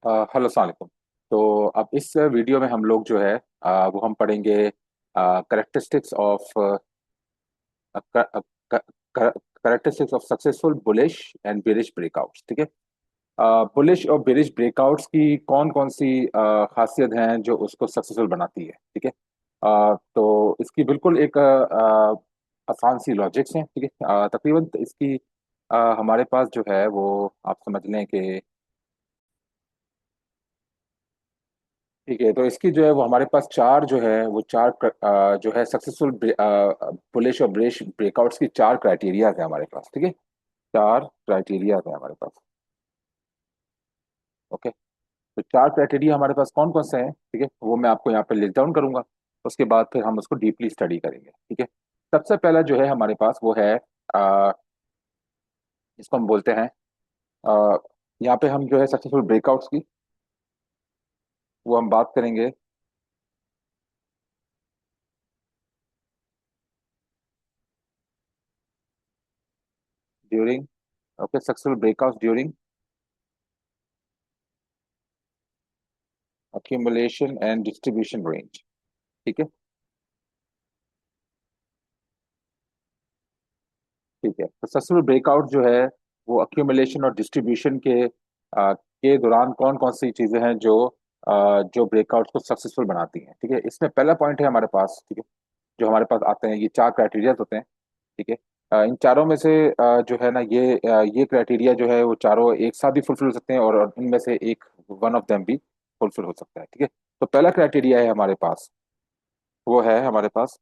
Hello अस्सलाम वालेकुम। तो अब इस वीडियो में हम लोग जो है वो हम पढ़ेंगे characteristics of characteristics of successful bullish and bearish breakouts. ठीक है। बुलिश और बेरिश ब्रेकआउट्स की कौन कौन सी खासियत हैं जो उसको सक्सेसफुल बनाती है। ठीक है। तो इसकी बिल्कुल एक आसान सी लॉजिक्स हैं। ठीक है। तकरीबन इसकी हमारे पास जो है वो आप समझ लें कि ठीक है। तो इसकी जो है वो हमारे पास चार जो है वो चार जो है सक्सेसफुल बुलिश और ब्रेश ब्रेकआउट्स की चार क्राइटेरिया है हमारे पास। ठीक है। चार क्राइटेरिया है हमारे पास। ओके। तो चार क्राइटेरिया हमारे पास कौन कौन से हैं, ठीक है, वो मैं आपको यहाँ पे लिस्ट डाउन करूंगा। उसके बाद फिर हम उसको डीपली स्टडी करेंगे। ठीक है। सबसे पहला जो है हमारे पास वो है अ, इसको हम बोलते हैं अ, यहाँ पे हम जो है सक्सेसफुल ब्रेकआउट्स की वो हम बात करेंगे during. Okay, successful breakouts during accumulation and distribution range. ठीक है। ठीक है। तो सक्सेसफुल ब्रेकआउट जो है वो अक्यूमुलेशन और डिस्ट्रीब्यूशन के दौरान कौन कौन सी चीजें हैं जो ब्रेकआउट को सक्सेसफुल बनाती हैं। ठीक है। इसमें पहला पॉइंट है हमारे पास। ठीक है। जो हमारे पास आते हैं, ये चार क्राइटेरिया होते हैं। ठीक है। इन चारों में से जो है ना ये क्राइटेरिया जो है वो चारों एक साथ भी फुलफिल हो सकते हैं और इनमें से एक वन ऑफ देम भी फुलफिल हो सकता है। ठीक है। तो पहला क्राइटेरिया है हमारे पास, वो है हमारे पास।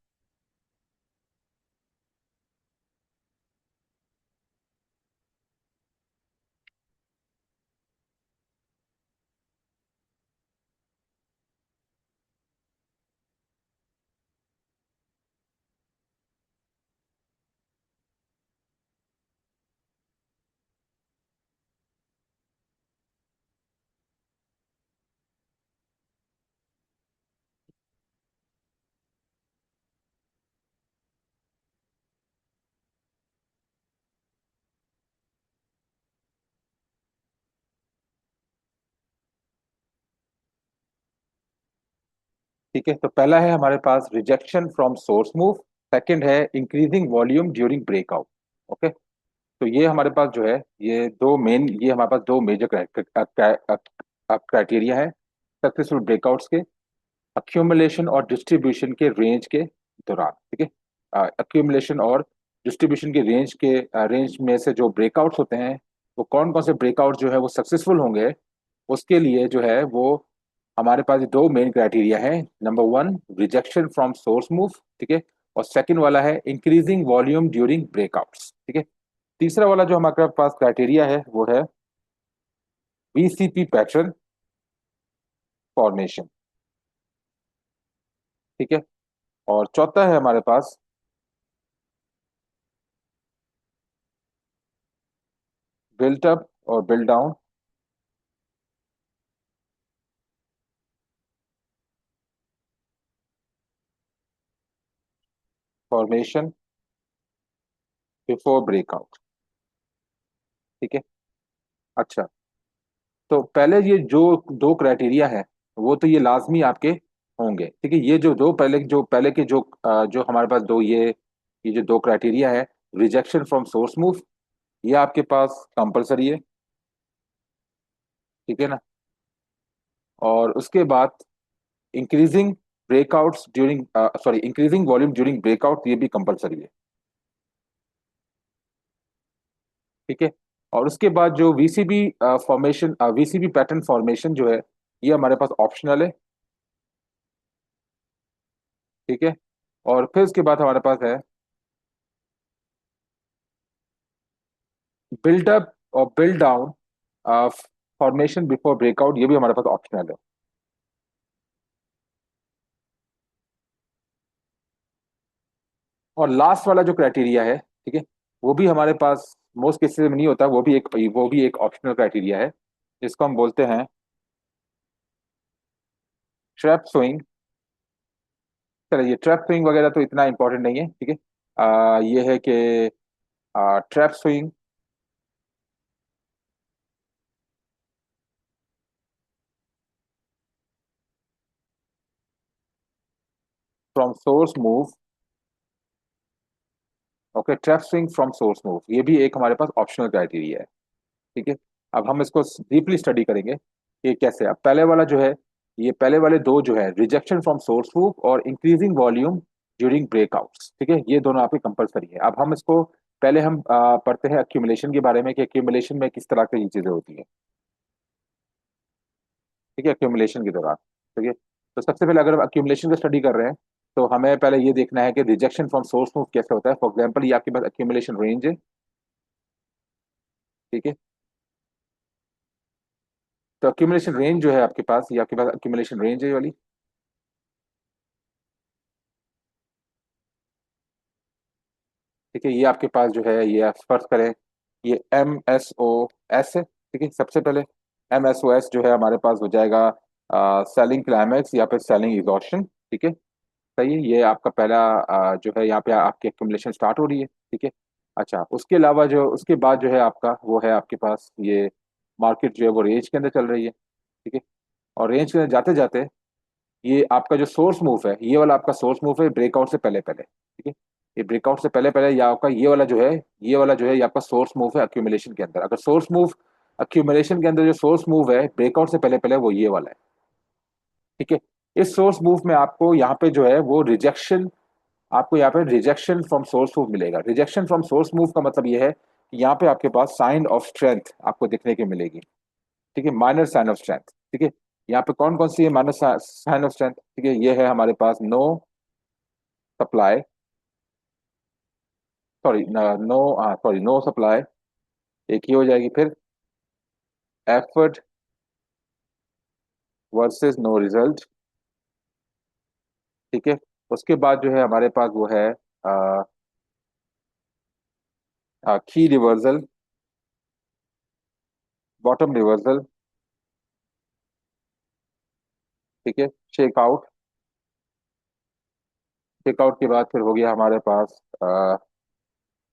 ठीक है। तो पहला है हमारे पास rejection from source move. Second है increasing volume during breakout. Okay. तो ये हमारे पास जो है ये हमारे पास दो मेजर क्राइटेरिया है सक्सेसफुल ब्रेकआउट्स के अक्यूमुलेशन और डिस्ट्रीब्यूशन के रेंज के दौरान। ठीक है। अक्यूमुलेशन और डिस्ट्रीब्यूशन के रेंज में से जो ब्रेकआउट्स होते हैं वो कौन कौन से ब्रेकआउट जो है वो सक्सेसफुल होंगे, उसके लिए जो है वो हमारे पास दो मेन क्राइटेरिया है। Number one, rejection from source move. ठीक है। और सेकंड वाला है इंक्रीजिंग वॉल्यूम ड्यूरिंग ब्रेकआउट्स। ठीक है। तीसरा वाला जो हमारे पास क्राइटेरिया है वो है वीसीपी पैटर्न फॉर्मेशन। ठीक है। और चौथा है हमारे पास बिल्ट अप और build down formation before breakout. ठीक है। अच्छा। तो पहले ये जो दो क्राइटेरिया है वो तो ये लाजमी आपके होंगे। ठीक है। ये जो पहले के जो हमारे पास ये जो दो क्राइटेरिया है, रिजेक्शन फ्रॉम सोर्स मूव, ये आपके पास कंपलसरी है। ठीक है ना। और उसके बाद increasing breakouts during sorry increasing volume during breakout, ये भी कंपलसरी है। ठीक है। और उसके बाद जो वीसीबी पैटर्न फॉर्मेशन जो है ये हमारे पास ऑप्शनल है। ठीक है। और फिर उसके बाद हमारे पास है बिल्डअप और build down formation before breakout, ये भी हमारे पास ऑप्शनल है। और लास्ट वाला जो क्राइटेरिया है, ठीक है, वो भी हमारे पास मोस्ट केसेस में नहीं होता, वो भी एक ऑप्शनल क्राइटेरिया है, जिसको हम बोलते हैं ट्रैप स्विंग। चलिए, ये ट्रैप स्विंग वगैरह तो इतना इंपॉर्टेंट नहीं है। ठीक है। ये है कि trap swing from source move, okay, trap swing from source move, ये भी एक हमारे पास ऑप्शनल क्राइटेरिया है। ठीक है। अब हम इसको डीपली स्टडी करेंगे कि कैसे। अब पहले वाला जो है, ये पहले वाले दो जो है, रिजेक्शन फ्रॉम सोर्स मूव और इंक्रीजिंग वॉल्यूम ड्यूरिंग ब्रेकआउट्स, ठीक है, ये दोनों आपके कंपलसरी है। अब हम इसको पहले हम पढ़ते हैं अक्यूमुलेशन के बारे में कि अक्यूमुलेशन में किस तरह की चीजें होती हैं। ठीक है, अक्यूमुलेशन के दौरान। ठीक है, तो सबसे पहले अगर हम अक्यूमुलेशन का स्टडी कर रहे हैं तो हमें पहले ये देखना है कि रिजेक्शन फ्रॉम सोर्स मूव कैसे होता है। फॉर एग्जांपल, ये आपके पास अक्यूमुलेशन रेंज है। ठीक है, तो अक्यूमुलेशन रेंज जो है आपके पास, ये आपके पास अक्यूमुलेशन रेंज है ये वाली। ठीक है, ये आपके पास जो है, ये आप फर्ज करें, ये MSOS है। ठीक है, सबसे पहले MSOS जो है हमारे पास हो जाएगा सेलिंग क्लाइमैक्स या फिर सेलिंग एग्जॉशन। ठीक है, सही है, ये आपका पहला जो है यहाँ पे आपकी एक्यूमुलेशन स्टार्ट हो रही है। ठीक है। अच्छा, उसके अलावा जो उसके बाद जो है आपका वो है आपके पास ये मार्केट जो है वो रेंज के अंदर चल रही है। ठीक है, और रेंज के अंदर जाते जाते ये आपका जो सोर्स मूव है, ये वाला आपका सोर्स मूव है ब्रेकआउट से पहले पहले। ठीक है, ये ब्रेकआउट से पहले पहले ये आपका ये वाला जो है, ये वाला जो है ये आपका सोर्स मूव है अक्यूमुलेशन के अंदर। अगर सोर्स मूव अक्यूमुलेशन के अंदर जो सोर्स मूव है ब्रेकआउट से पहले पहले, वो ये वाला है। ठीक है, इस सोर्स मूव में आपको यहाँ पे जो है वो रिजेक्शन, आपको यहाँ पे रिजेक्शन फ्रॉम सोर्स मूव मिलेगा। रिजेक्शन फ्रॉम सोर्स मूव का मतलब ये है कि यहाँ पे आपके पास साइन ऑफ स्ट्रेंथ आपको देखने की मिलेगी। ठीक है, माइनर साइन ऑफ स्ट्रेंथ। ठीक है, यहाँ पे कौन कौन सी है माइनर साइन ऑफ स्ट्रेंथ? ठीक है, ये है हमारे पास no supply, sorry no, sorry no supply, एक ही हो जाएगी। फिर एफर्ट वर्सेस नो रिजल्ट। ठीक है, उसके बाद जो है हमारे पास वो है की रिवर्सल, बॉटम रिवर्सल। ठीक है, शेक आउट। शेक आउट के बाद फिर हो गया हमारे पास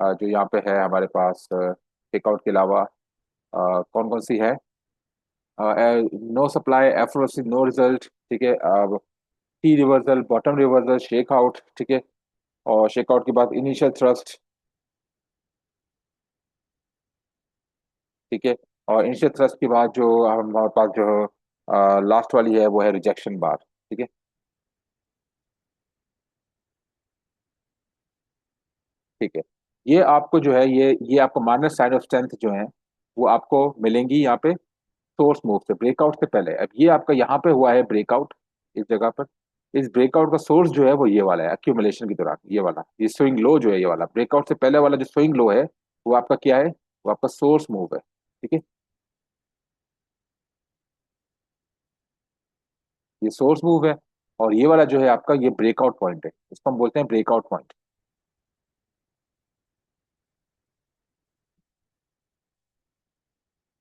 जो यहाँ पे है हमारे पास शेक आउट के अलावा कौन कौन सी है? No supply, effort no result. ठीक है, अब की reversal, bottom reversal, shake out. ठीक है, और शेक आउट के बाद इनिशियल थ्रस्ट। ठीक है, और इनिशियल थ्रस्ट के बाद जो हमारे पास जो लास्ट वाली है वो है रिजेक्शन बार। ठीक है। ठीक है, ये आपको जो है ये आपको माइनस साइन ऑफ स्ट्रेंथ जो है वो आपको मिलेंगी यहाँ पे सोर्स मूव से, ब्रेकआउट से पहले। अब ये आपका यहाँ पे हुआ है ब्रेकआउट इस जगह पर। इस ब्रेकआउट का सोर्स जो है वो ये वाला है अक्यूमुलेशन के दौरान, ये वाला, ये स्विंग लो जो है, ये वाला ब्रेकआउट से पहले वाला जो स्विंग लो है वो आपका क्या है? वो आपका सोर्स मूव है। ठीक है, ये सोर्स मूव है। और ये वाला जो है आपका ये ब्रेकआउट पॉइंट है, इसको हम बोलते हैं ब्रेकआउट पॉइंट।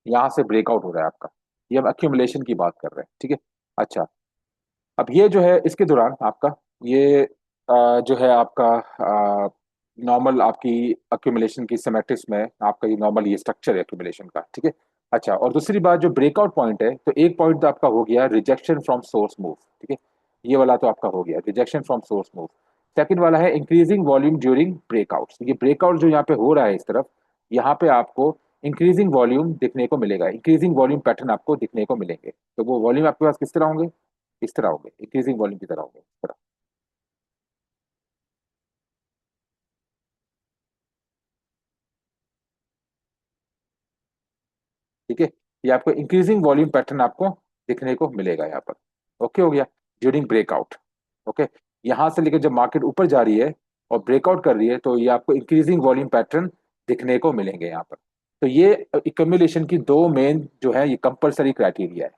यहाँ से ब्रेकआउट हो रहा है आपका, ये हम एक्यूमुलेशन की बात कर रहे हैं। ठीक है। अच्छा, अब ये जो है इसके दौरान आपका ये जो है आपका नॉर्मल आपकी एक्यूमुलेशन की सिमेट्रिक्स में आपका ये नॉर्मल ये स्ट्रक्चर है एक्यूमुलेशन का। ठीक है। अच्छा, और दूसरी बात जो ब्रेकआउट पॉइंट है, तो एक पॉइंट तो आपका हो गया रिजेक्शन फ्रॉम सोर्स मूव। ठीक है, ये वाला तो आपका हो गया rejection from source move. Second वाला है इंक्रीजिंग वॉल्यूम ड्यूरिंग ब्रेकआउट। ये ब्रेकआउट जो यहाँ पे हो रहा है इस तरफ, यहाँ पे आपको इंक्रीजिंग वॉल्यूम देखने को मिलेगा, इंक्रीजिंग वॉल्यूम पैटर्न आपको दिखने को मिलेंगे। तो वो वॉल्यूम आपके पास किस तरह होंगे? इस तरह होंगे, इंक्रीजिंग वॉल्यूम की तरह होंगे, इस तरह। ठीक है, ये आपको इंक्रीजिंग वॉल्यूम पैटर्न आपको दिखने को मिलेगा यहाँ पर। ओके, हो गया ड्यूरिंग ब्रेकआउट। ओके, यहाँ से लेकर जब मार्केट ऊपर जा रही है और ब्रेकआउट कर रही है तो ये आपको इंक्रीजिंग वॉल्यूम पैटर्न दिखने को मिलेंगे यहाँ पर। तो ये इक्यूमुलेशन की दो मेन जो है ये कंपलसरी क्राइटेरिया है।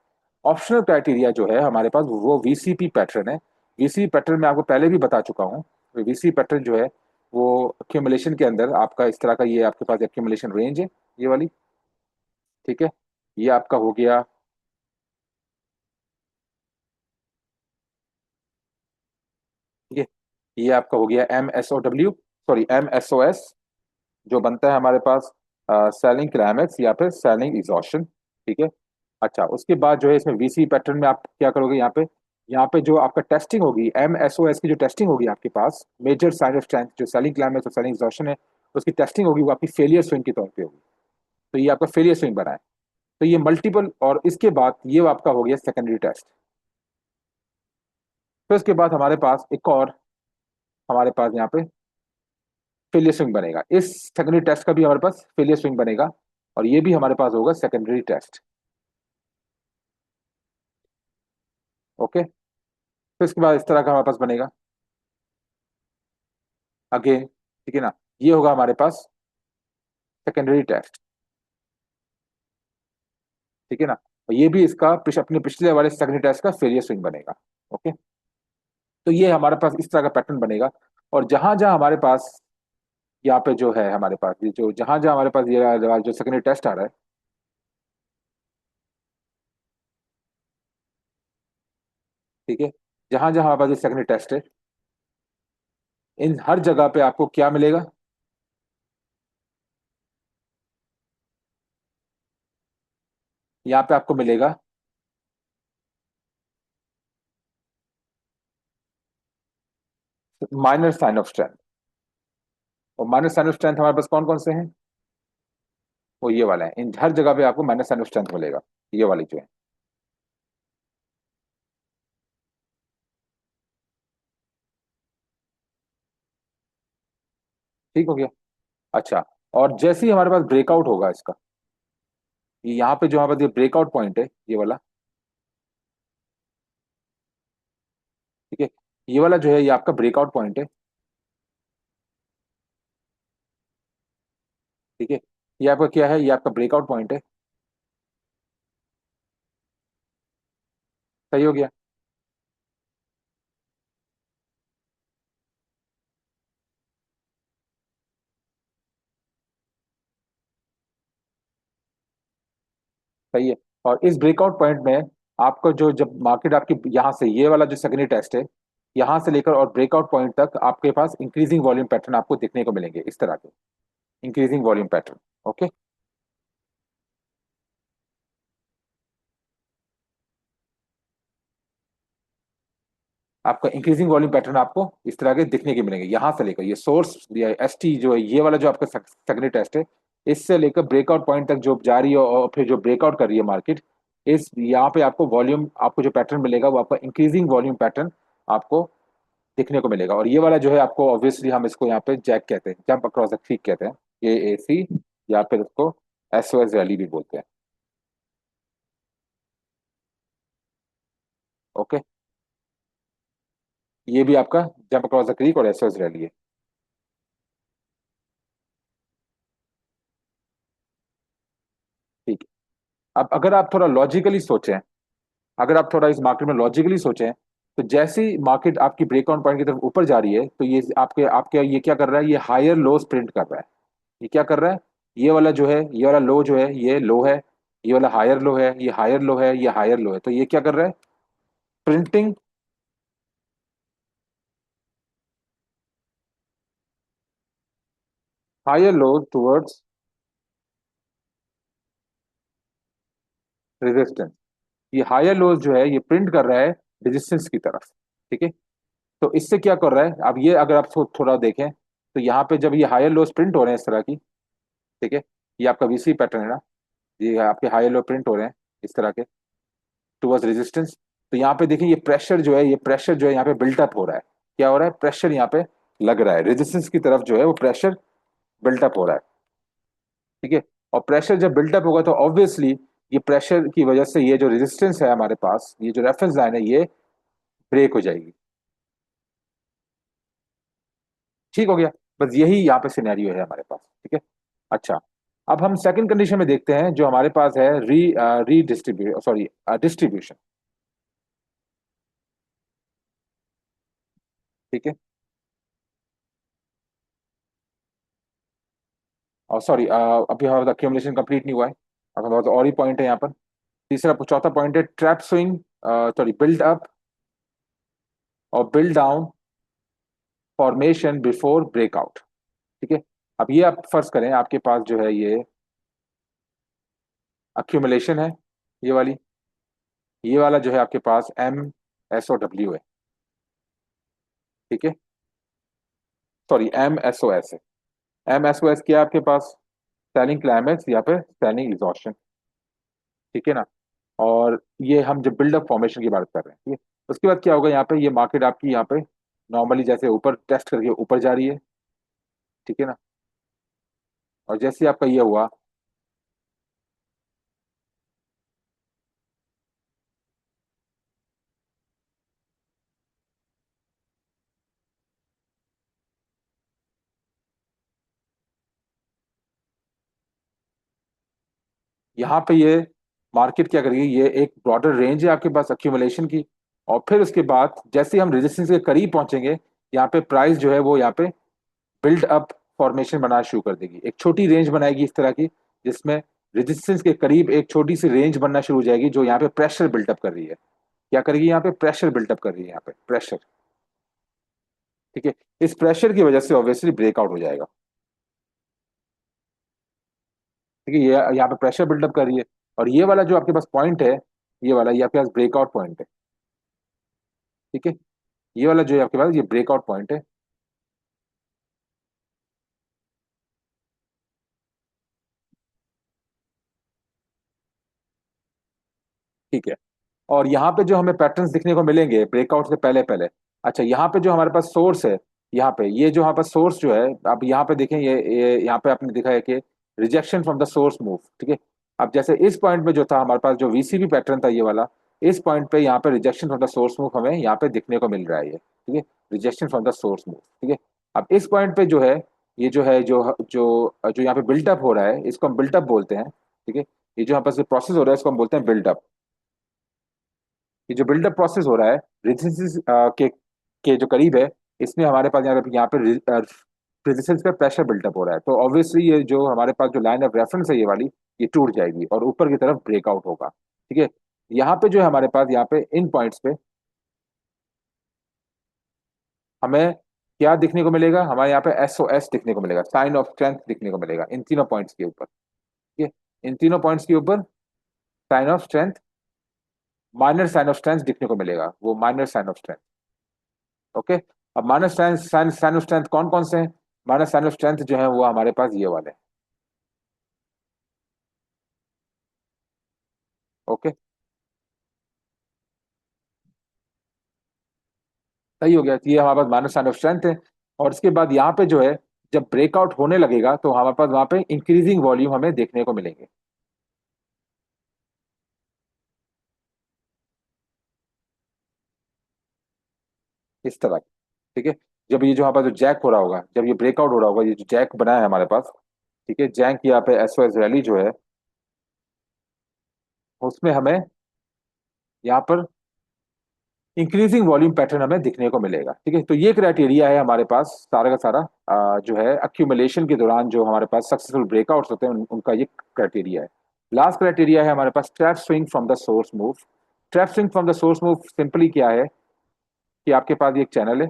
ऑप्शनल क्राइटेरिया जो है हमारे पास वो वीसीपी पैटर्न है। वीसीपी पैटर्न मैं आपको पहले भी बता चुका हूँ। वीसीपी पैटर्न जो है वो एक्यूमुलेशन के अंदर आपका इस तरह का, ये आपके पास एक्यूमुलेशन रेंज है ये वाली। ठीक है, ये आपका हो गया। ठीक है, ये आपका हो गया MSOW, सॉरी MSOS, जो बनता है हमारे पास सेलिंग क्लाइमेक्स या फिर सेलिंग एग्जॉशन। ठीक है। अच्छा, उसके बाद जो है इसमें वीसी पैटर्न में आप क्या करोगे यहाँ पे? यहाँ पे जो आपका टेस्टिंग होगी, MSOS की जो टेस्टिंग होगी आपके पास, मेजर साइन ऑफ स्ट्रेंथ, जो सेलिंग क्लाइमेक्स और सेलिंग एग्जॉशन है, उसकी टेस्टिंग होगी, वो आपकी फेलियर स्विंग के तौर पे होगी। तो ये आपका फेलियर स्विंग बना है। तो ये मल्टीपल, और इसके बाद ये आपका हो गया सेकेंडरी टेस्ट। फिर उसके बाद हमारे पास एक और, हमारे पास यहाँ पे फेलियर स्विंग बनेगा। इस सेकेंडरी टेस्ट का भी हमारे पास फेलियर स्विंग बनेगा, और ये भी हमारे पास होगा सेकेंडरी टेस्ट। ओके। फिर उसके बाद इस तरह का हमारे पास बनेगा अगेन, ठीक है ना। ये होगा हमारे पास सेकेंडरी टेस्ट, ठीक है ना। और ये भी इसका अपने पिछले वाले सेकेंडरी टेस्ट का फेलियर स्विंग बनेगा। ओके। तो ये हमारे पास इस तरह का पैटर्न बनेगा। और जहां जहां हमारे पास यहाँ पे जो है, हमारे पास ये जो जहां जहां हमारे पास ये जो सेकेंडरी टेस्ट आ रहा है, ठीक है, जहां जहां हमारे पास ये सेकेंडरी टेस्ट है, इन हर जगह पे आपको क्या मिलेगा? यहाँ पे आपको मिलेगा माइनर साइन ऑफ स्ट्रेंथ। और माइनर साइन ऑफ स्ट्रेंथ हमारे पास कौन कौन से हैं? वो ये वाला है। इन हर जगह पे आपको माइनर साइन ऑफ स्ट्रेंथ मिलेगा, ये वाली जो है। ठीक हो गया। अच्छा, और जैसे ही हमारे पास ब्रेकआउट होगा इसका, ये यहाँ पे जो हमारे पास ये ब्रेकआउट पॉइंट है, ये वाला, ठीक है, ये वाला जो है ये आपका ब्रेकआउट पॉइंट है। ठीक है, ये आपका क्या है? ये आपका ब्रेकआउट पॉइंट है। सही हो गया। सही है। और इस ब्रेकआउट पॉइंट में आपको जो, जब मार्केट आपकी यहाँ से, ये वाला जो सेकेंडरी टेस्ट है, यहाँ से लेकर और ब्रेकआउट पॉइंट तक आपके पास इंक्रीजिंग वॉल्यूम पैटर्न आपको देखने को मिलेंगे, इस तरह के इंक्रीजिंग वॉल्यूम पैटर्न। ओके। आपका इंक्रीजिंग वॉल्यूम पैटर्न आपको इस तरह के दिखने के मिलेंगे, यहाँ से लेकर ये सोर्स, ये ST जो है, ये वाला जो आपका सेकेंडरी टेस्ट है, इससे लेकर ब्रेकआउट पॉइंट तक जो जा रही है और फिर जो ब्रेकआउट कर रही है मार्केट, इस यहाँ पे आपको वॉल्यूम, आपको जो पैटर्न मिलेगा वो आपका इंक्रीजिंग वॉल्यूम पैटर्न आपको दिखने को मिलेगा। और ये वाला जो है आपको ऑब्वियसली हम इसको यहाँ पे जैक कहते हैं, जंप अक्रॉस द क्रीक कहते हैं, AAC, या फिर इसको SOS रैली भी बोलते हैं। ओके। ये भी आपका जंप अक्रॉस द क्रीक और SOS रैली है। ठीक है। अब अगर आप थोड़ा लॉजिकली सोचें, अगर आप थोड़ा इस मार्केट में लॉजिकली सोचें, तो जैसे ही मार्केट आपकी ब्रेकआउट पॉइंट की तरफ ऊपर जा रही है, तो ये आपके आपके ये क्या कर रहा है? ये हायर लो प्रिंट कर रहा है। ये क्या कर रहा है? ये वाला जो है, ये वाला लो जो है, ये लो है, ये वाला हायर लो है, ये हायर लो है, ये हायर लो है। तो ये क्या कर रहा है? Printing higher low towards resistance. ये हायर लो जो है ये प्रिंट कर रहा है रेजिस्टेंस की तरफ। ठीक है। तो इससे क्या कर रहा है? अब ये अगर आप थोड़ा देखें, तो यहाँ पे जब ये हायर लो प्रिंट हो रहे हैं इस तरह की, ठीक है, ये आपका VC पैटर्न है ना, ये आपके हायर लो प्रिंट हो रहे हैं इस तरह के टुवर्ड्स रेजिस्टेंस। तो यहाँ पे देखिए, ये प्रेशर जो है, ये प्रेशर जो है यहाँ पे बिल्टअप हो रहा है। क्या हो रहा है? प्रेशर यहाँ पे लग रहा है रेजिस्टेंस की तरफ, जो है वो प्रेशर बिल्टअप हो रहा है। ठीक है। और प्रेशर जब बिल्टअप होगा तो ऑब्वियसली ये प्रेशर की वजह से ये जो रेजिस्टेंस है हमारे पास, ये जो रेफरेंस लाइन है, ये ब्रेक हो जाएगी। ठीक हो गया। बस यही यहाँ पे सिनेरियो है हमारे पास। ठीक है। अच्छा, अब हम सेकंड कंडीशन में देखते हैं, जो हमारे पास है रीडिस्ट्रीब्यू सॉरी डिस्ट्रीब्यूशन। ठीक है। और सॉरी, अभी हमारा अक्यूमुलेशन कंप्लीट नहीं हुआ है। अब हमारे पास और ही पॉइंट है यहाँ पर। तीसरा चौथा पॉइंट है trap swing, sorry build up और build down formation before breakout. ठीक है। अब ये आप फर्ज करें, आपके पास जो है ये अक्यूमुलेशन है, ये वाली, ये वाला जो है आपके पास M SOW है। ठीक है, सॉरी MSOS है। MSOS क्या है आपके पास? सेलिंग क्लाइमेक्स या फिर सेलिंग एग्जॉशन। ठीक है ना। और ये हम जब बिल्डअप फॉर्मेशन की बात कर रहे हैं, ठीक है, उसके बाद क्या होगा यहाँ पे, ये मार्केट आपकी यहाँ पे नॉर्मली जैसे ऊपर टेस्ट करके ऊपर जा रही है। ठीक है ना। और जैसे आपका ये हुआ, यहाँ पे ये मार्केट क्या करेगी, ये एक ब्रॉडर रेंज है आपके पास अक्यूमुलेशन की। और फिर उसके बाद जैसे ही हम रेजिस्टेंस के करीब पहुंचेंगे, यहाँ पे प्राइस जो है वो यहाँ पे बिल्ड अप फॉर्मेशन बनाना शुरू कर देगी, एक छोटी रेंज बनाएगी इस तरह की, जिसमें रेजिस्टेंस के करीब एक छोटी सी रेंज बनना शुरू हो जाएगी, जो यहाँ पे प्रेशर बिल्डअप कर रही है। क्या करेगी यहाँ पे? प्रेशर बिल्डअप कर रही है यहाँ पे, प्रेशर। ठीक है। इस प्रेशर की वजह से ऑब्वियसली ब्रेकआउट हो जाएगा। ठीक है, ये यहाँ पे प्रेशर बिल्डअप कर रही है। और ये वाला जो आपके पास पॉइंट है, ये वाला, ये आपके पास ब्रेकआउट पॉइंट है। ठीक है, ये वाला जो है आपके पास, ये ब्रेकआउट पॉइंट है। ठीक है। और यहाँ पे जो हमें पैटर्न्स दिखने को मिलेंगे ब्रेकआउट से पहले पहले, अच्छा यहाँ पे जो हमारे पास सोर्स है, यहाँ पे ये जो हमारे पास सोर्स जो है, आप यहाँ पे देखें, ये यहाँ पे आपने देखा है कि rejection from the source move. ठीक है। अब जैसे इस पॉइंट पे जो था हमारे पास, जो VCB पैटर्न था ये वाला, इस पॉइंट पे यहाँ पे rejection from the source move हमें यहाँ पे दिखने को मिल रहा है, ये ठीक है, rejection from the source move. ठीक है। अब इस पॉइंट पे जो है, ये जो है, जो जो जो यहाँ पे बिल्टअप हो रहा है, इसको हम बिल्टअप बोलते हैं। ठीक है। ये जो यहाँ पर प्रोसेस हो रहा है, इसको हम बोलते हैं बिल्डअप। ये जो बिल्डअप प्रोसेस हो रहा है रेजिस्टेंस के जो करीब है, इसमें हमारे पास यहाँ पे रेजिस्टेंस पे प्रेशर बिल्डअप हो रहा है, तो ऑब्वियसली ये जो हमारे पास जो लाइन ऑफ रेफरेंस है ये वाली, ये टूट जाएगी और ऊपर की तरफ ब्रेकआउट होगा। ठीक है। यहाँ पे जो है हमारे पास, यहाँ पे इन पॉइंट्स पे हमें क्या दिखने को मिलेगा, हमारे यहाँ पे SOS दिखने को मिलेगा, साइन ऑफ स्ट्रेंथ दिखने को मिलेगा इन तीनों पॉइंट्स के ऊपर। ठीक है। इन तीनों पॉइंट्स के ऊपर sign of strength, minor sign of strength दिखने को मिलेगा, वो minor sign of strength. Okay. अब minus sign sign sign of strength कौन कौन से हैं? माइनस साइन ऑफ स्ट्रेंथ जो है वो हमारे पास ये वाले हैं। ओके, सही हो गया, तो ये हमारे पास माइनस साइन ऑफ स्ट्रेंथ है। और इसके बाद यहाँ पे जो है, जब ब्रेकआउट होने लगेगा तो हमारे पास वहां पे इंक्रीजिंग वॉल्यूम हमें देखने को मिलेंगे, इस तरह। ठीक है। जब ये जो हमारे पास जो जैक हो रहा होगा, जब ये ब्रेकआउट हो रहा होगा, ये जो जैक बना है हमारे पास, ठीक है, जैक यहाँ पे SOS रैली जो है, उसमें हमें यहाँ पर इंक्रीजिंग वॉल्यूम पैटर्न हमें दिखने को मिलेगा। ठीक है, तो ये क्राइटेरिया है हमारे पास सारा का सारा, जो है अक्यूमुलेशन के दौरान जो हमारे पास सक्सेसफुल ब्रेकआउट्स होते हैं उनका ये क्राइटेरिया है। लास्ट क्राइटेरिया है हमारे पास trap swing from the source move. Trap swing from the source move simply क्या है, कि आपके पास ये एक चैनल है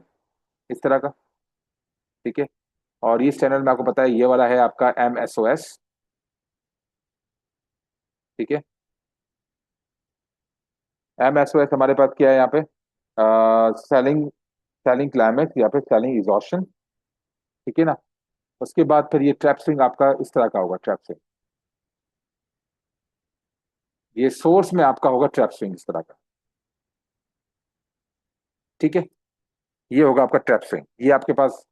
इस तरह का। ठीक है। और इस चैनल में आपको पता है ये वाला है आपका MSOS। ठीक है। MSOS हमारे पास क्या है यहाँ पे, सेलिंग सेलिंग क्लाइमेक्स या फिर सेलिंग एग्जॉशन। ठीक है ना। उसके बाद फिर ये ट्रैप स्विंग आपका इस तरह का होगा, ट्रैप स्विंग, ये सोर्स में आपका होगा ट्रैप स्विंग इस तरह का। ठीक है। ये होगा आपका ट्रैप स्विंग, ये आपके पास,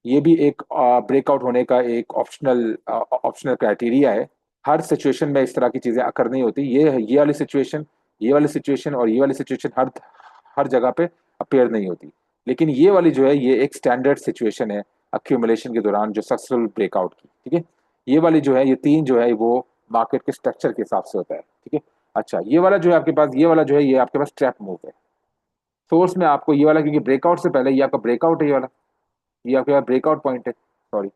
ये भी एक ब्रेकआउट होने का एक ऑप्शनल क्राइटेरिया है। हर सिचुएशन में इस तरह की चीजें अकर नहीं होती, ये वाली सिचुएशन, ये वाली सिचुएशन और ये वाली सिचुएशन हर हर जगह पे अपेयर नहीं होती। लेकिन ये वाली जो है, ये एक स्टैंडर्ड सिचुएशन है अक्यूमुलेशन के दौरान जो सक्सेसफुल ब्रेकआउट की। ठीक है। ये वाली जो है, ये तीन जो है वो मार्केट के स्ट्रक्चर के हिसाब से होता है। ठीक है। अच्छा, ये वाला जो है आपके पास, ये वाला जो है, ये आपके पास ट्रैप मूव है। सोर्स में आपको ये वाला, क्योंकि ब्रेकआउट से पहले ये आपका ब्रेकआउट है, ये वाला, ये आपके पास ब्रेकआउट पॉइंट है, सॉरी।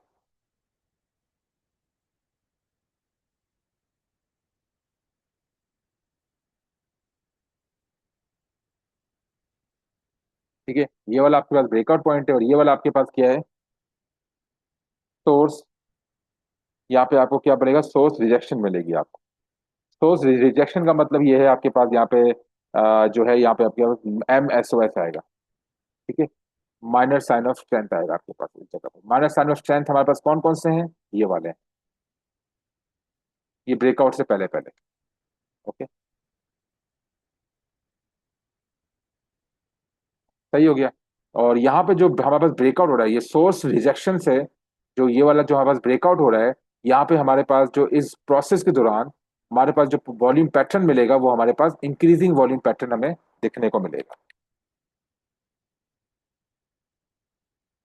ठीक है, ये वाला आपके पास ब्रेकआउट पॉइंट है, और ये वाला आपके पास क्या है, सोर्स। यहाँ पे आपको क्या पड़ेगा, सोर्स रिजेक्शन मिलेगी आपको। सोर्स रिजेक्शन का मतलब ये है आपके पास यहाँ पे, जो है यहाँ पे आपके MSOS आएगा। ठीक है, माइनर साइन ऑफ स्ट्रेंथ आएगा आपके पास इस जगह पर। माइनर साइन ऑफ स्ट्रेंथ हमारे पास कौन कौन से हैं, ये वाले हैं, ये ब्रेकआउट से पहले पहले। ओके, सही हो गया। और यहाँ पे जो हमारे पास ब्रेकआउट हो रहा है, ये सोर्स रिजेक्शन से जो ये वाला जो हमारे पास ब्रेकआउट हो रहा है, यहाँ पे हमारे पास जो इस प्रोसेस के दौरान हमारे पास जो वॉल्यूम पैटर्न मिलेगा वो हमारे पास इंक्रीजिंग वॉल्यूम पैटर्न हमें देखने को मिलेगा।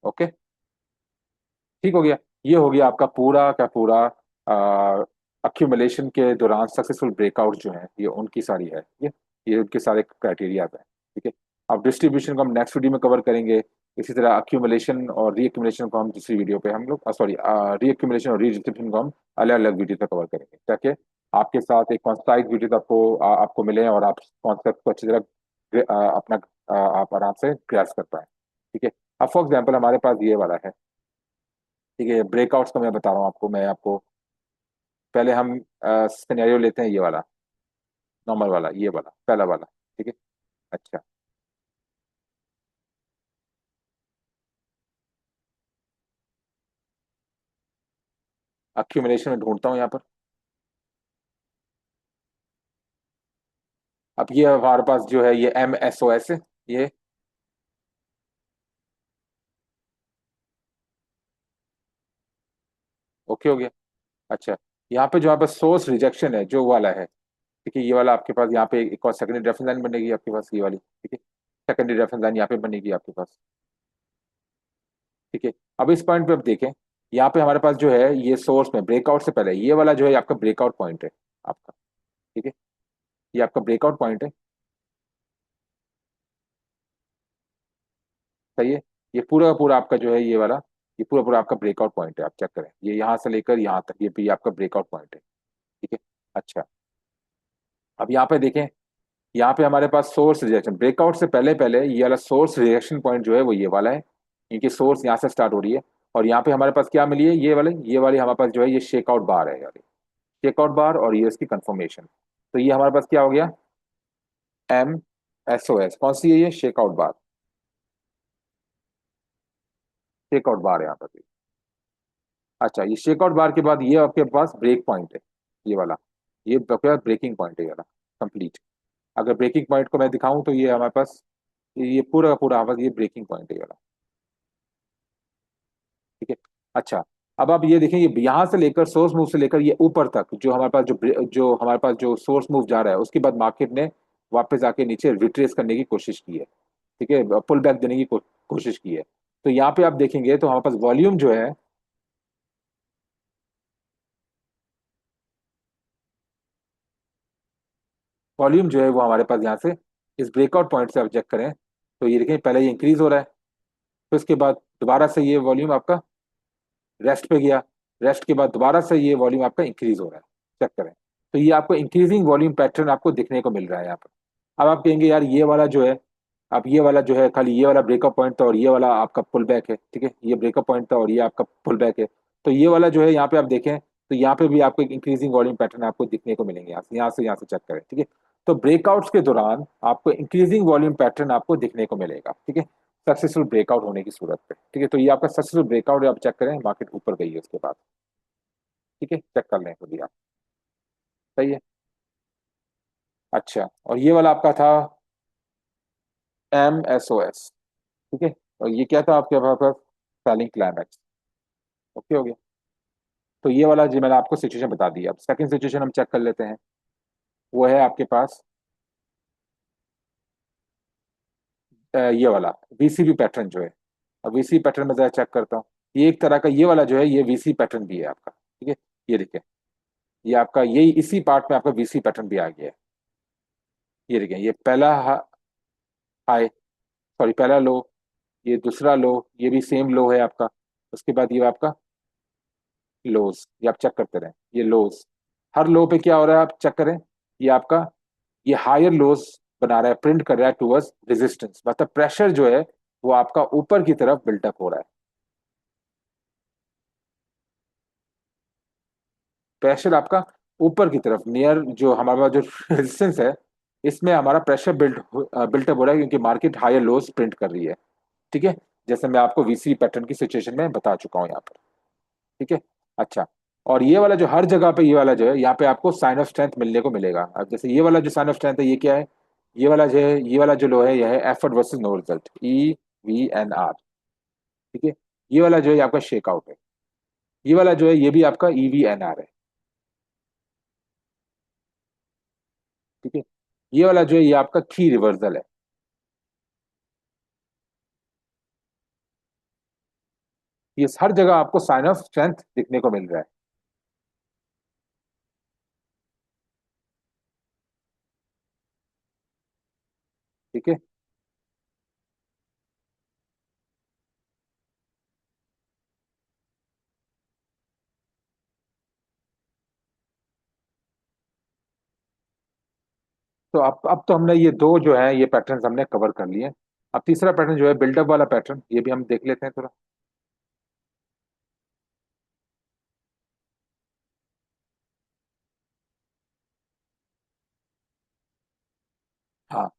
ओके, ठीक हो गया। ये हो गया आपका पूरा का पूरा अक्यूमुलेशन के दौरान सक्सेसफुल ब्रेकआउट जो है, ये उनकी सारी है, ये उनके सारे क्राइटेरिया हैं। ठीक है, अब डिस्ट्रीब्यूशन को हम नेक्स्ट वीडियो में कवर करेंगे। इसी तरह अक्यूमुलेशन और रीअक्यूमुलेशन को हम दूसरी वीडियो पे हम लोग सॉरी रीअक्यूमुलेशन और रीडिस्ट्रीब्यूशन को हम अलग अलग वीडियो पे कवर करेंगे, ताकि आपके साथ एक कॉन्साइज वीडियो आपको आपको मिले और आप कॉन्सेप्ट को अच्छी तरह अपना आप आराम से ग्रैस्प कर पाए। ठीक है, अब फॉर एग्जाम्पल हमारे पास ये वाला है। ठीक है, ब्रेकआउट्स का मैं बता रहा हूँ आपको, मैं आपको पहले हम सिनेरियो लेते हैं, ये वाला नॉर्मल वाला, ये वाला पहला वाला। ठीक है, अच्छा, अक्यूमुलेशन में ढूंढता हूँ यहाँ पर। अब ये हमारे पास जो है ये MSOS है, ये ओके हो गया। अच्छा, यहाँ पे जो हमारे पास सोर्स रिजेक्शन है जो वाला है, ठीक है, ये वाला आपके पास यहाँ पे एक और सेकेंडरी रेफरेंस लाइन बनेगी आपके पास, ये वाली। ठीक है, सेकेंडरी रेफरेंस लाइन यहाँ पे बनेगी आपके पास। ठीक है, अब इस पॉइंट पे अब देखें, यहाँ पे हमारे पास जो है ये सोर्स में ब्रेकआउट से पहले ये वाला जो है आपका ब्रेकआउट पॉइंट है आपका। ठीक है, ये आपका ब्रेकआउट पॉइंट है। सही है, ये पूरा का पूरा आपका जो है ये वाला, ये पूरा पूरा आपका ब्रेकआउट पॉइंट है। आप चेक करें, ये यहाँ से लेकर यहाँ तक ये भी आपका ब्रेकआउट पॉइंट है। ठीक है, अच्छा, अब यहाँ पे देखें, यहाँ पे हमारे पास सोर्स रिजेक्शन ब्रेकआउट से पहले पहले ये वाला सोर्स रिजेक्शन पॉइंट जो है वो ये वाला है, क्योंकि सोर्स यहाँ से स्टार्ट हो रही है। और यहाँ पे हमारे पास क्या मिली है, ये वाली हमारे पास जो है ये शेकआउट बार है यार, शेकआउट बार, और ये इसकी कंफर्मेशन। तो ये हमारे पास क्या हो गया, MSOS कौन सी है, ये शेकआउट बार, शेकआउट बार है यहाँ पर। अच्छा, ये शेकआउट बार के बाद ये आपके पास ब्रेक पॉइंट है, ये वाला, ये आपके पास ब्रेकिंग पॉइंट है ये वाला, कंप्लीट। अगर ब्रेकिंग पॉइंट को मैं दिखाऊं तो ये हमारे पास ये पूरा का पूरा हमारे पास ये ब्रेकिंग पॉइंट है ये वाला। ठीक है, अच्छा, अब आप ये देखें, ये यहाँ से लेकर सोर्स मूव से लेकर ये ऊपर तक जो हमारे पास जो हमारे पास जो सोर्स मूव जा रहा है, उसके बाद मार्केट ने वापस आके नीचे रिट्रेस करने की कोशिश की है। ठीक है, पुल बैक देने की कोशिश की है। तो यहाँ पे आप देखेंगे तो हमारे पास वॉल्यूम जो है, वॉल्यूम जो है वो हमारे पास यहाँ से इस ब्रेकआउट पॉइंट से आप चेक करें तो ये देखें, पहले ये इंक्रीज हो रहा है, फिर उसके बाद दोबारा से ये वॉल्यूम आपका रेस्ट पे गया, रेस्ट के बाद दोबारा से ये वॉल्यूम आपका इंक्रीज हो रहा है। चेक करें, तो ये आपको इंक्रीजिंग वॉल्यूम पैटर्न आपको देखने को मिल रहा है यहाँ पर। अब आप कहेंगे यार ये वाला जो है, अब ये वाला जो है खाली ये वाला ब्रेकअप पॉइंट था और ये वाला आपका पुल बैक है। ठीक है, ये ब्रेकअप पॉइंट था और ये आपका पुल बैक है। तो ये वाला जो है यहाँ पे आप देखें तो यहाँ पे भी आपको एक इंक्रीजिंग वॉल्यूम पैटर्न आपको दिखने को मिलेंगे, यहाँ से चेक करें। ठीक है, तो ब्रेकआउट्स के दौरान आपको इंक्रीजिंग वॉल्यूम पैटर्न आपको दिखने को मिलेगा। ठीक है, सक्सेसफुल ब्रेकआउट होने की सूरत पे। ठीक है, तो ये आपका सक्सेसफुल ब्रेकआउट है, आप चेक करें मार्केट ऊपर गई है उसके बाद। ठीक है, चेक कर लें खुद ही आप। सही है, अच्छा, और ये वाला आपका था MSOS। ठीक है, और ये क्या था आपके पास, सेलिंग क्लाइमैक्स। ओके हो गया। तो ये वाला जी मैंने आपको सिचुएशन बता दी। अब सेकंड सिचुएशन हम चेक कर लेते हैं, वो है आपके पास ये वाला VCP पैटर्न जो है। अब VCP पैटर्न में जरा चेक करता हूँ, ये एक तरह का ये वाला जो है ये VC पैटर्न भी है आपका। ठीक है, ये देखिए, ये आपका यही इसी पार्ट में आपका VC पैटर्न भी आ गया है। ये देखिए, ये पहला हाई, सॉरी पहला लो, ये दूसरा लो, ये भी सेम लो है आपका। उसके बाद ये आपका लोज, ये आप चेक करते रहें, ये लोज, हर लो पे क्या हो रहा है आप चेक करें, ये आपका ये हायर लोज बना रहा है, प्रिंट कर रहा है टूवर्ड्स रेजिस्टेंस, मतलब प्रेशर जो है वो आपका ऊपर की तरफ बिल्टअप हो रहा है। प्रेशर आपका ऊपर की तरफ नियर जो हमारे पास जो रेजिस्टेंस है, इसमें हमारा प्रेशर बिल्टअप हो रहा है क्योंकि मार्केट हायर लोज प्रिंट कर रही है। ठीक है, जैसे मैं आपको वीसी पैटर्न की सिचुएशन में बता चुका हूँ यहाँ पर। ठीक है। अच्छा, और ये वाला जो हर जगह पे, ये वाला जो है यहाँ पे आपको साइन ऑफ स्ट्रेंथ मिलने को मिलेगा। अब जैसे ये वाला जो साइन ऑफ स्ट्रेंथ है ये क्या है, ये वाला जो है, ये वाला जो लो है, यह है effort versus no result, EVNR। ठीक है। ये वाला जो है ये आपका शेकआउट है। ये वाला जो है ये भी आपका EVNR है। ठीक है। ये वाला जो है ये आपका की रिवर्सल है। ये हर जगह आपको साइन ऑफ स्ट्रेंथ दिखने को मिल रहा है। ठीक है। तो अब तो हमने ये दो जो है ये पैटर्न्स हमने कवर कर लिए। अब तीसरा पैटर्न जो है बिल्डअप वाला पैटर्न, ये भी हम देख लेते हैं थोड़ा। हाँ,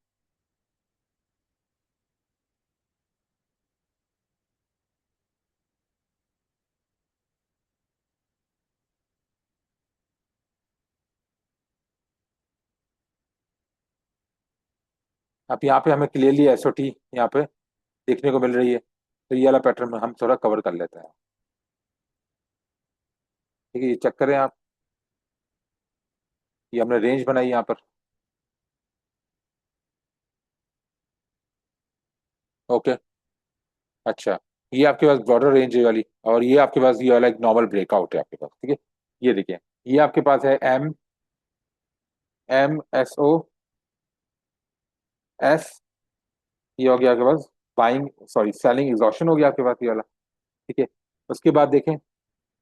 अब यहाँ पे हमें क्लियरली SOT यहाँ पे देखने को मिल रही है, तो ये वाला पैटर्न हम थोड़ा कवर कर लेते हैं। ठीक है, ये चेक करें आप, ये हमने रेंज बनाई यहाँ पर। ओके। अच्छा, ये आपके पास ब्रॉडर रेंज है वाली, और ये आपके पास ये वाला एक नॉर्मल ब्रेकआउट है आपके पास। ठीक है। ये देखिए, ये आपके पास है MSOS, ये हो गया आपके पास बाइंग, सॉरी सेलिंग एग्जॉशन हो गया आपके पास ये वाला। ठीक है। उसके बाद देखें,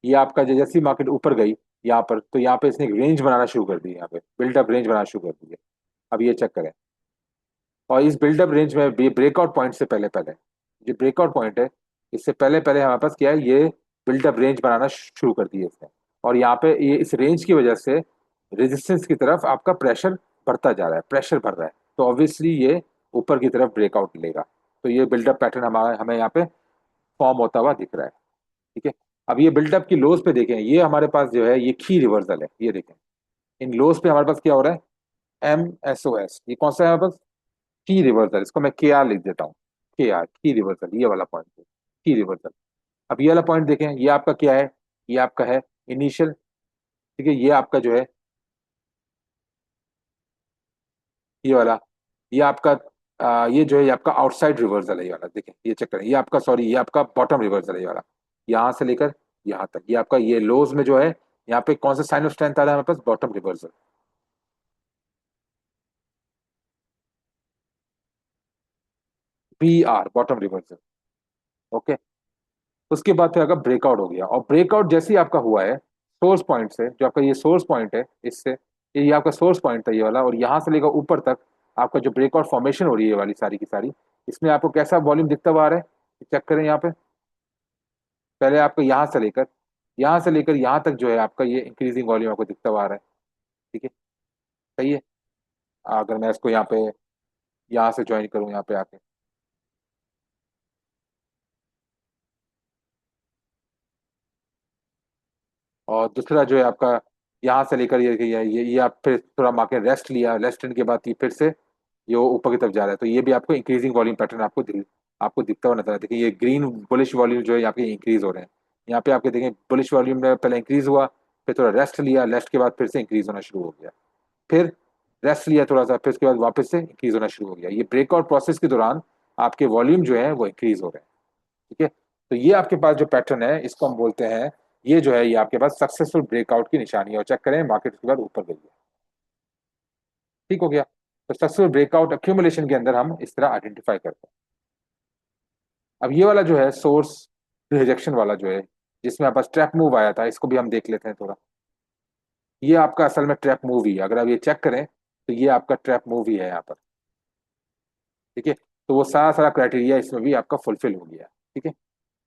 ये आपका जैसी मार्केट ऊपर गई यहाँ पर, तो यहाँ पे इसने एक रेंज बनाना शुरू कर दी, यहाँ पे बिल्डअप रेंज बनाना शुरू कर दी है। अब ये चेक करें, और इस बिल्डअप रेंज में ब्रेकआउट पॉइंट से पहले पहले, जो ब्रेकआउट पॉइंट है इससे पहले पहले हमारे पास क्या है, ये बिल्डअप रेंज बनाना शुरू कर दी है इसने। और यहाँ पे ये इस रेंज की वजह से रेजिस्टेंस की तरफ आपका प्रेशर बढ़ता जा रहा है, प्रेशर बढ़ रहा है, तो ऑब्वियसली ये ऊपर की तरफ ब्रेकआउट लेगा। तो ये बिल्डअप पैटर्न हमारा हमें यहाँ पे फॉर्म होता हुआ दिख रहा है। ठीक है। अब ये बिल्डअप की लोज पे देखें, ये हमारे पास जो है ये की रिवर्सल है, ये देखें इन लोज पे हमारे पास क्या हो रहा है, MSOS, ये कौन सा है हमारे पास, की रिवर्सल, इसको मैं KR लिख देता हूँ, KR की रिवर्सल, ये वाला पॉइंट है की रिवर्सल। अब ये वाला पॉइंट देखें, ये आपका क्या है, ये आपका है इनिशियल। ठीक है, ये आपका जो है ये वाला, ये आपका ये जो है ये आपका आउटसाइड रिवर्सल है, ये वाला देखें, ये चेक करें, ये आपका सॉरी ये आपका बॉटम रिवर्सल है ये वाला, यहाँ से लेकर यहाँ तक, ये आपका ये लोज में जो है यहाँ पे कौन सा साइन ऑफ स्ट्रेंथ आ रहा है हमारे पास, bottom reversal, BR bottom reversal. Okay. उसके बाद फिर अगर ब्रेकआउट हो गया, और ब्रेकआउट जैसे ही आपका हुआ है सोर्स पॉइंट से, जो आपका ये सोर्स पॉइंट है इससे, ये आपका सोर्स पॉइंट था ये वाला, और यहाँ से लेकर ऊपर तक आपका जो ब्रेकआउट फॉर्मेशन हो रही है ये वाली सारी की सारी, इसमें आपको कैसा वॉल्यूम दिखता हुआ आ रहा है, चेक करें यहाँ पे। पहले आपको यहाँ से लेकर यहाँ तक जो है आपका ये इंक्रीजिंग वॉल्यूम आपको दिखता हुआ आ रहा है। ठीक है। सही है। अगर मैं इसको यहाँ पे यहाँ से ज्वाइन करूँ यहाँ पे आके, और दूसरा जो है आपका यहाँ से लेकर ये आप फिर थोड़ा मार्केट रेस्ट लिया, रेस्ट लेने के बाद ये फिर से ये ऊपर की तरफ जा रहा है, तो ये भी आपको इंक्रीजिंग वॉल्यूम पैटर्न आपको दिखता हुआ नजर आता है। देखिए ये ग्रीन बुलिश वॉल्यूम जो है यहाँ पे इंक्रीज हो रहे हैं। यहाँ पे आपके देखें बुलिश वॉल्यूम में पहले इंक्रीज हुआ, फिर थोड़ा रेस्ट लिया, रेस्ट के बाद फिर से इंक्रीज होना शुरू हो गया, फिर रेस्ट लिया थोड़ा सा, फिर उसके बाद वापस से इंक्रीज होना शुरू हो गया। ये ब्रेकआउट प्रोसेस के दौरान आपके वॉल्यूम जो है वो इंक्रीज हो रहे हैं। ठीक है। तो ये आपके पास जो पैटर्न है इसको हम बोलते हैं, ये जो है ये आपके पास सक्सेसफुल ब्रेकआउट की निशानी है, और चेक करें मार्केट उसके बाद ऊपर गई है। ठीक हो गया। तो सक्सेसफुल ब्रेकआउट एक्यूमुलेशन के अंदर हम इस तरह आइडेंटिफाई करते हैं। अब ये वाला जो है सोर्स रिजेक्शन वाला जो है, जिसमें आपका ट्रैप मूव आया था, इसको भी हम देख लेते हैं थोड़ा। ये आपका असल में ट्रैप मूव ही है, अगर आप ये चेक करें तो ये आपका ट्रैप मूव ही है यहाँ पर। ठीक है। तो वो सारा सारा क्राइटेरिया इसमें भी आपका फुलफिल हो गया। ठीक है।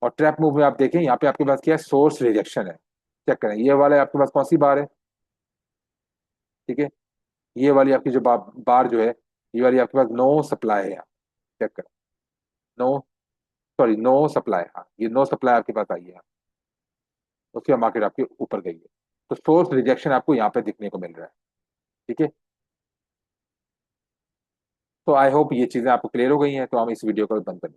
और ट्रैप मूव में आप देखें यहाँ पे आपके पास क्या है, सोर्स रिजेक्शन है। चेक करें ये वाला आपके पास कौन सी बार है। ठीक है। ये वाली आपकी जो बार जो है, ये वाली आपके पास नो सप्लाई है यहाँ। चेक करें। नो, सॉरी, नो सप्लाई, हाँ ये नो सप्लाई आपके पास आई है। उसकी मार्केट आपके ऊपर गई है। तो सोर्स रिजेक्शन आपको यहाँ पे दिखने को मिल रहा है। ठीक है। तो आई होप ये चीजें आपको क्लियर हो गई हैं, तो हम इस वीडियो को बंद करें।